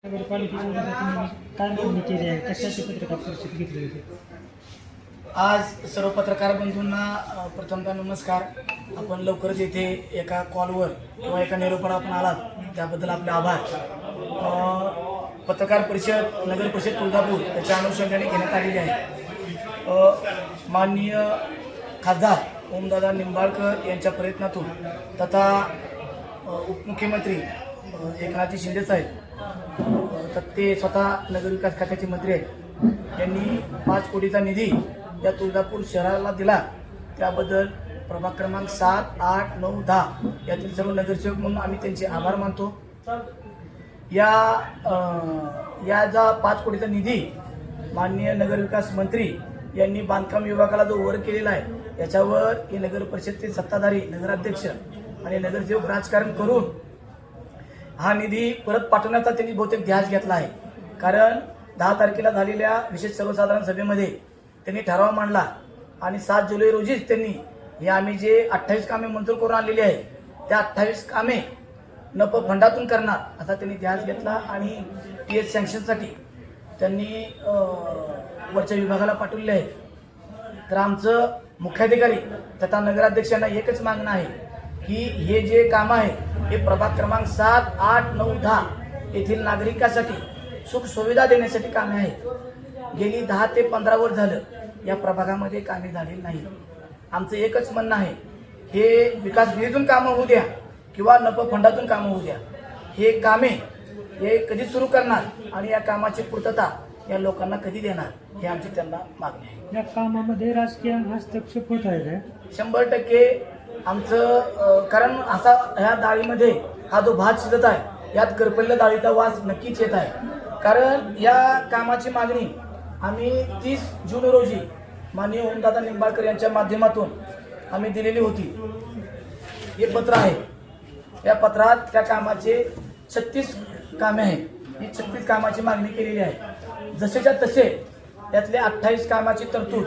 नगरपालिकेच्या वतीने काय मागणी केली आहे, कशाची पत्रकार परिषद घेतली होती? आज सर्व पत्रकार बंधूंना प्रथमतः नमस्कार. आपण लवकरच येथे एका कॉलवर किंवा एका निरोपाला आपण आलात त्याबद्दल आपले आभार. पत्रकार परिषद नगर परिषद तुळजापूर याच्या अनुषंगाने घेण्यात आलेली आहे. माननीय खासदार ओमदादा निंबाळकर यांच्या प्रयत्नातून तथा उपमुख्यमंत्री एकनाथजी शिंदे साहेब तर ते स्वतः नगरविकास खात्याचे मंत्री आहेत. यांनी 5 कोटीचा निधी या तुळजापूर शहराला दिला. त्याबद्दल प्रभाग क्रमांक 7, 8, 9, 10 यातील सर्व नगरसेवक म्हणून आम्ही त्यांचे आभार मानतो. या जा 5 कोटीचा निधी माननीय नगरविकास मंत्री यांनी बांधकाम विभागाला जो वर केलेला आहे याच्यावर हे नगर परिषदेचे सत्ताधारी नगराध्यक्ष आणि नगरसेवक राजकारण करून हा निधी परत पाठवण्याचा त्यांनी बहुतेक ध्यास घेतला आहे. कारण 10 तारखेला झालेल्या विशेष सर्वसाधारण सभेमध्ये त्यांनी ठराव मांडला आणि 7 जुलै रोजीच त्यांनी हे आम्ही जे 28 कामे मंजूर करून आणलेली आहे त्या 28 कामे नप फंडातून करणार असा त्यांनी ध्यास घेतला आणि TS सँक्शनसाठी त्यांनी वरच्या विभागाला पाठवले आहे. तर आमचं मुख्याधिकारी तथा नगराध्यक्षांना एकच मागणं आहे की हे जे काम आहे हे प्रभाग क्रमांक 7, 8, 9, 10 येथील नागरिकांसाठी सुख सुविधा देण्यासाठी कामे आहेत. गेली 10 ते 15 वर्ष झालं या प्रभागामध्ये कामे झालेली नाही. आमचं एकच म्हणणं आहे हे विकास निधीतून कामं होऊ द्या किंवा नफ फंडातून कामं होऊ द्या, हे कामे हे कधी सुरू करणार आणि या कामाची पूर्तता या लोकांना कधी देणार हे आमची त्यांना मागणी आहे. या कामामध्ये राजकीय हस्तक्षेप होत आहे का? 100% आमचं कारण असा ह्या डाळीमध्ये हा जो भात शिजत आहे यात करपलेल्या डाळीचा वास नक्कीच येत आहे. कारण या कामाची मागणी आम्ही 30 जून रोजी माननीय ओमदादा निंबाळकर यांच्या माध्यमातून आम्ही दिलेली होती. हे पत्र आहे. या पत्रात त्या कामाचे 36 कामे आहेत. ही 36 कामाची मागणी केलेली आहे. जसेच्या तसे यातले 28 कामाची तरतूद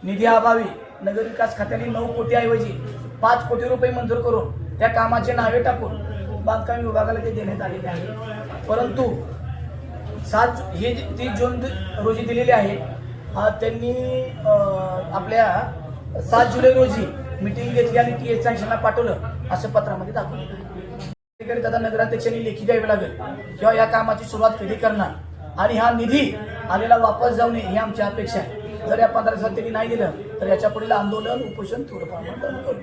निधीअभावी नगरविकास खात्याने 9 कोटीऐवजी 5 कोटी रुपये मंजूर करून त्या कामाचे नावे टाकून बांधकाम विभागाला ते देण्यात आलेले आहे. परंतु 30 जून रोजी दिलेले आहे. त्यांनी आपल्या 7 जुलै रोजी मीटिंग घेतली आणि TS सँक्शनला पाठवलं असं पत्रामध्ये दाखवलेलं आहे. आता नगराध्यक्षांनी लेखी द्यावी लागेल किंवा या कामाची सुरुवात कधी करणार आणि हा निधी आलेला वापस जाऊ नये ही आमची अपेक्षा आहे. जर या 15 दिवसात त्यांनी नाही दिलं तर याच्या पुढील आंदोलन उपोषण थोडं प्रमाणात करू.